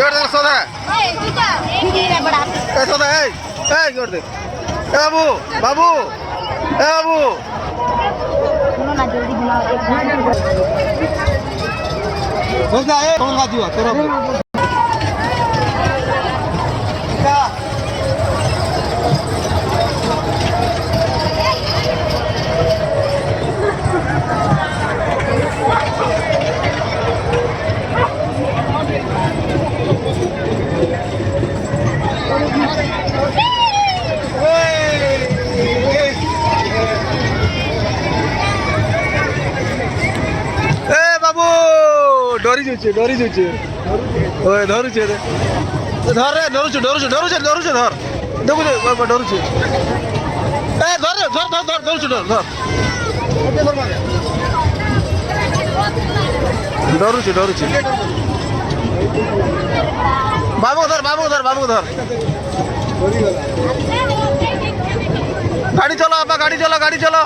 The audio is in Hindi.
दे सोदा ए सोदा ए जोड़ दे ए बाबू बाबू ए बाबू सोदा ए कौन खा दिया तेरा डरी जुचे ओए धरुचे रे धर रे धरुचे धर देखो दे धरुचे ए धर धरुचे धर धरुचे बाबू धर गाड़ी चलो